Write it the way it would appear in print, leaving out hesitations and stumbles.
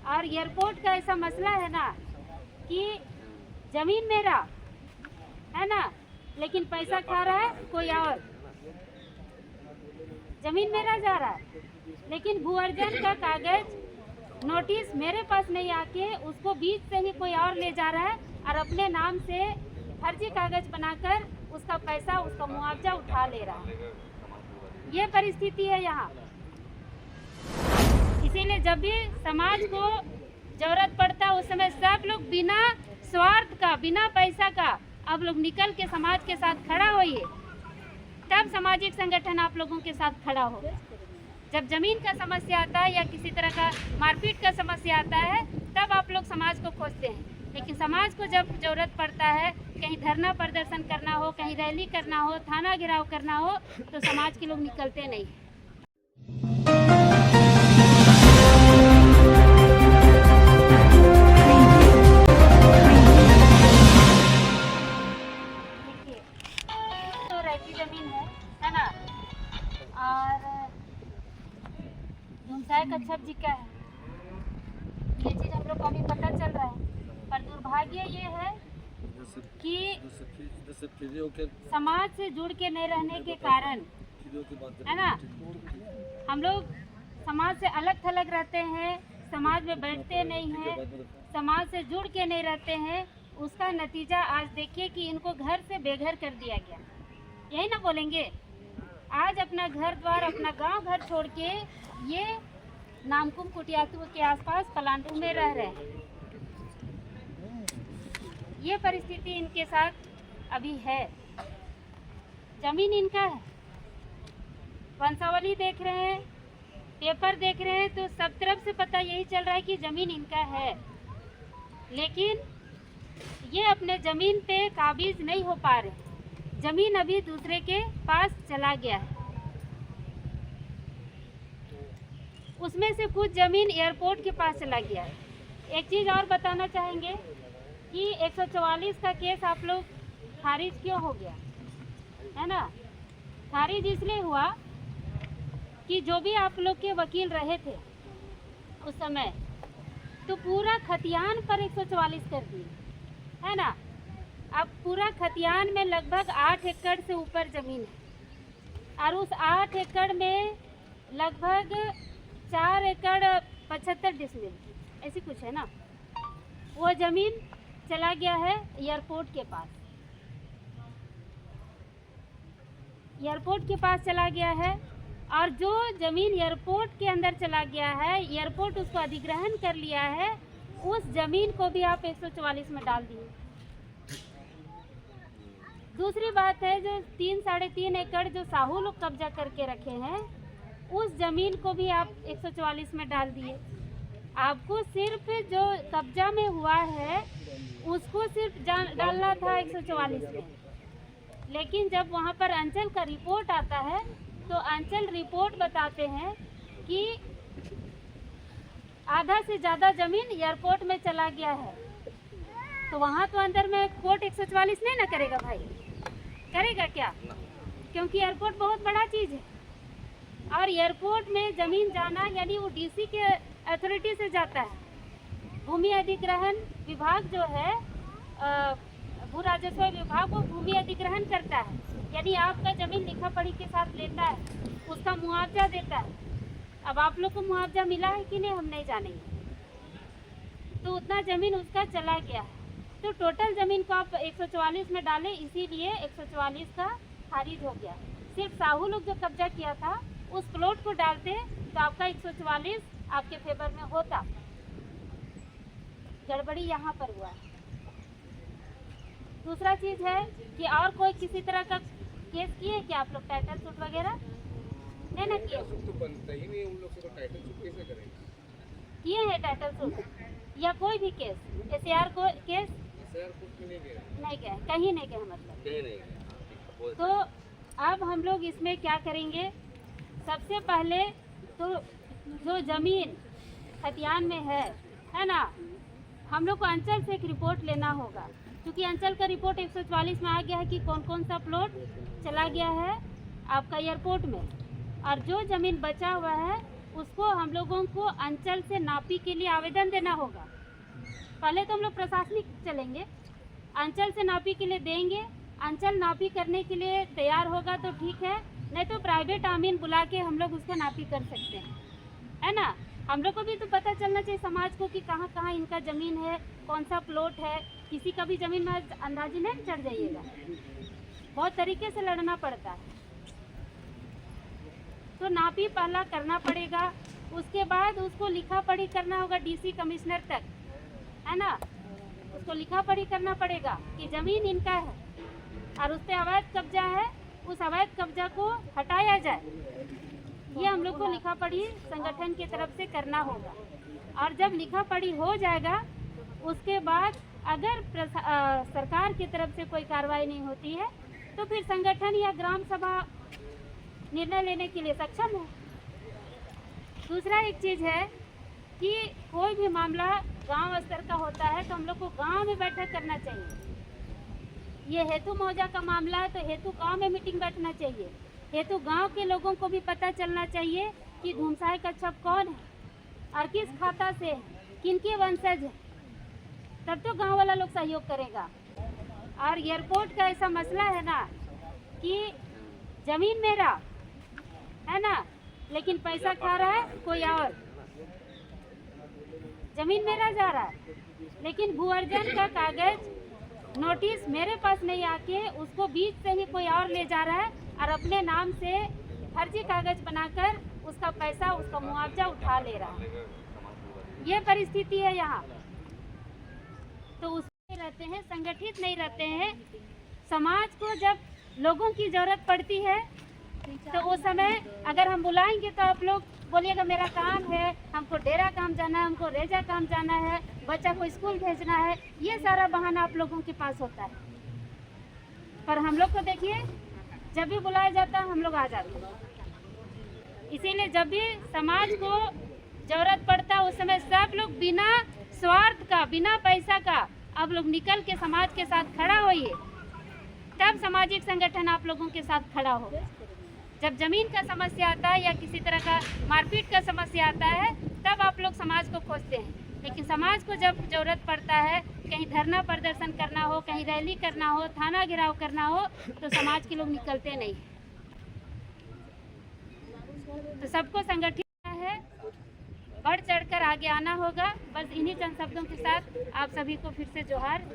और एयरपोर्ट का ऐसा मसला है ना कि जमीन मेरा है ना, लेकिन पैसा खा रहा है कोई और। जमीन मेरा जा रहा है, लेकिन भू अर्जन का कागज नोटिस मेरे पास नहीं आके उसको बीच से ही कोई और ले जा रहा है और अपने नाम से फर्जी कागज बनाकर उसका पैसा, उसका मुआवजा उठा ले रहा है। ये परिस्थिति है यहाँ। इसीलिए जब भी समाज को जरूरत पड़ता है उस समय सब लोग बिना स्वार्थ का, बिना पैसा का आप लोग निकल के समाज के साथ खड़ा होइए, तब सामाजिक संगठन आप लोगों के साथ खड़ा हो। जब जमीन का समस्या आता है या किसी तरह का मारपीट का समस्या आता है तब आप लोग समाज को खोजते हैं, लेकिन समाज को जब जरूरत पड़ता है, कहीं धरना प्रदर्शन करना हो, कहीं रैली करना हो, थाना घेराव करना हो, तो समाज के लोग निकलते नहीं। तो रैती जमीन है ना, और झुमसाए कच्छप जी का है। ये चीज़ हम लोग को अभी पता चल रहा है, पर दुर्भाग्य ये है कि समाज से जुड़ के नहीं रहने के कारण है ना, हम लोग समाज से अलग थलग रहते हैं, समाज में बैठते नहीं हैं, समाज से जुड़ के नहीं रहते हैं। उसका नतीजा आज देखिए कि इनको घर से बेघर कर दिया गया। यही ना बोलेंगे, आज अपना घर द्वार, अपना गांव घर छोड़ के ये नामकुम कुटियातू के आसपास पलांटू में रह रहे हैं। ये परिस्थिति इनके साथ अभी है। जमीन इनका है, वंशावली देख रहे हैं, पेपर देख रहे हैं, तो सब तरफ से पता यही चल रहा है कि जमीन इनका है, लेकिन ये अपने जमीन पे काबिज नहीं हो पा रहे। जमीन अभी दूसरे के पास चला गया है। उसमें से कुछ जमीन एयरपोर्ट के पास चला गया है। एक चीज़ और बताना चाहेंगे कि 144 का केस आप लोग खारिज क्यों हो गया है ना। खारिज इसलिए हुआ कि जो भी आप लोग के वकील रहे थे उस समय, तो पूरा खतियान पर 144 कर दिए है ना। अब पूरा खतियान में लगभग 8 एकड़ से ऊपर ज़मीन है, और उस 8 एकड़ में लगभग 4 एकड़ 75 डिसमिल ऐसी कुछ है ना, वो ज़मीन चला गया है एयरपोर्ट के पास। एयरपोर्ट के पास चला गया है, और जो ज़मीन एयरपोर्ट के अंदर चला गया है, एयरपोर्ट उसको अधिग्रहण कर लिया है, उस ज़मीन को भी आप 144 में डाल दिए। दूसरी बात है, जो 3-3.5 एकड़ जो साहू लोग कब्जा करके रखे हैं, उस ज़मीन को भी आप 144 में डाल दिए। आपको सिर्फ जो कब्जा में हुआ है उसको सिर्फ डालना था 144 में, लेकिन जब वहाँ पर अंचल का रिपोर्ट आता है तो अंचल रिपोर्ट बताते हैं कि आधा से ज़्यादा ज़मीन एयरपोर्ट में चला गया है। तो वहाँ तो अंदर में कोर्ट 144 नहीं ना करेगा भाई, करेगा क्या? क्योंकि एयरपोर्ट बहुत बड़ा चीज़ है, और एयरपोर्ट में ज़मीन जाना यानी वो डीसी के अथॉरिटी से जाता है। भूमि अधिग्रहण विभाग जो है, भू राजस्व विभाग, वो भूमि अधिग्रहण करता है, यानी आपका ज़मीन लिखा पढ़ी के साथ लेता है, उसका मुआवजा देता है। अब आप लोग को मुआवजा मिला है कि नहीं हम नहीं जानेंगे। तो उतना ज़मीन उसका चला गया है, तो टोटल ज़मीन को आप 144 में डालें, इसीलिए 144 का खारिज हो गया। सिर्फ साहू लोग जो कब्जा किया था उस प्लॉट को डालते तो आपका 144 आपके फेवर में होता। गड़बड़ी यहाँ पर हुआ है। दूसरा चीज़ है कि और कोई किसी तरह का केस किए क्या आप लोग, टाइटल सूट वगैरह नहीं ना किए? तो बनता ही नहीं, उन लोग से तो टाइटल सूट कैसे करेंगे? किए हैं टाइटल सूट या कोई भी केस, SAR को केस नहीं गए, कहीं नहीं गए, मतलब। तो अब हम लोग इसमें क्या करेंगे, सबसे पहले तो जो ज़मीन खतियान में है ना, हम लोग को अंचल से एक रिपोर्ट लेना होगा, क्योंकि अंचल का रिपोर्ट 144 में आ गया है कि कौन कौन सा प्लॉट चला गया है आपका एयरपोर्ट में, और जो ज़मीन बचा हुआ है उसको हम लोगों को अंचल से नापी के लिए आवेदन देना होगा। पहले तो हम लोग प्रशासनिक चलेंगे, अंचल से नापी के लिए देंगे, अंचल नापी करने के लिए तैयार होगा तो ठीक है, नहीं तो प्राइवेट अमीन बुला के हम लोग उसका नापी कर सकते हैं, है ना। हम लोग को भी तो पता चलना चाहिए समाज को कि कहाँ कहाँ इनका ज़मीन है, कौन सा प्लॉट है। किसी का भी ज़मीन में अंदाजी नहीं चढ़ जाइएगा, बहुत तरीके से लड़ना पड़ता है। तो नापी पहला करना पड़ेगा, उसके बाद उसको लिखा पढ़ी करना होगा डीसी कमिश्नर तक, है ना। उसको लिखा पढ़ी करना पड़ेगा कि ज़मीन इनका है और उस पर अवैध कब्जा है, उस अवैध कब्जा को हटाया जाए। ये हम लोग को लिखा पढ़ी संगठन की तरफ से करना होगा। और जब लिखा पढ़ी हो जाएगा उसके बाद अगर सरकार की तरफ से कोई कार्रवाई नहीं होती है तो फिर संगठन या ग्राम सभा निर्णय लेने के लिए सक्षम है। दूसरा एक चीज़ है कि कोई भी मामला गांव स्तर का होता है तो हम लोग को गांव में बैठक करना चाहिए। ये हेतु मौजा का मामला है तो हेतु गांव में मीटिंग बैठना चाहिए। हेतु गांव के लोगों को भी पता चलना चाहिए कि धूमसाई कच्छप कौन है और किस खाता से है, किनके वंशज है, तब तो गांव वाला लोग सहयोग करेगा। और एयरपोर्ट का ऐसा मसला है ना कि ज़मीन मेरा है ना, लेकिन पैसा खा रहा है कोई और। ज़मीन मेरा जा रहा है लेकिन भू अर्जन का कागज नोटिस मेरे पास नहीं आके उसको बीच से ही कोई और ले जा रहा है और अपने नाम से फर्जी कागज बनाकर उसका पैसा, उसका मुआवजा उठा ले रहा है। ये परिस्थिति है यहाँ। तो उसमें रहते हैं, संगठित नहीं रहते हैं। समाज को जब लोगों की ज़रूरत पड़ती है तो उस समय अगर हम बुलाएंगे तो आप लोग बोलिएगा मेरा काम है, हमको डेरा काम जाना है, हमको रेजा काम जाना है, बच्चा को स्कूल भेजना है। ये सारा बहाना आप लोगों के पास होता है। पर हम लोग को देखिए, जब भी बुलाया जाता है हम लोग आ जाते हैं। इसीलिए जब भी समाज को ज़रूरत पड़ता है उस समय सब लोग बिना स्वार्थ का, बिना पैसा का आप लोग निकल के समाज के साथ खड़ा होइए, तब सामाजिक संगठन आप लोगों के साथ खड़ा हो। जब ज़मीन का समस्या आता है या किसी तरह का मारपीट का समस्या आता है तब आप लोग समाज को खोजते हैं। लेकिन समाज को जब ज़रूरत पड़ता है, कहीं धरना प्रदर्शन करना हो, कहीं रैली करना हो, थाना घेराव करना हो, तो समाज के लोग निकलते नहीं। तो सबको संगठित है, बढ़ चढ़कर आगे आना होगा। बस इन्हीं चंद शब्दों के साथ आप सभी को फिर से जोहार।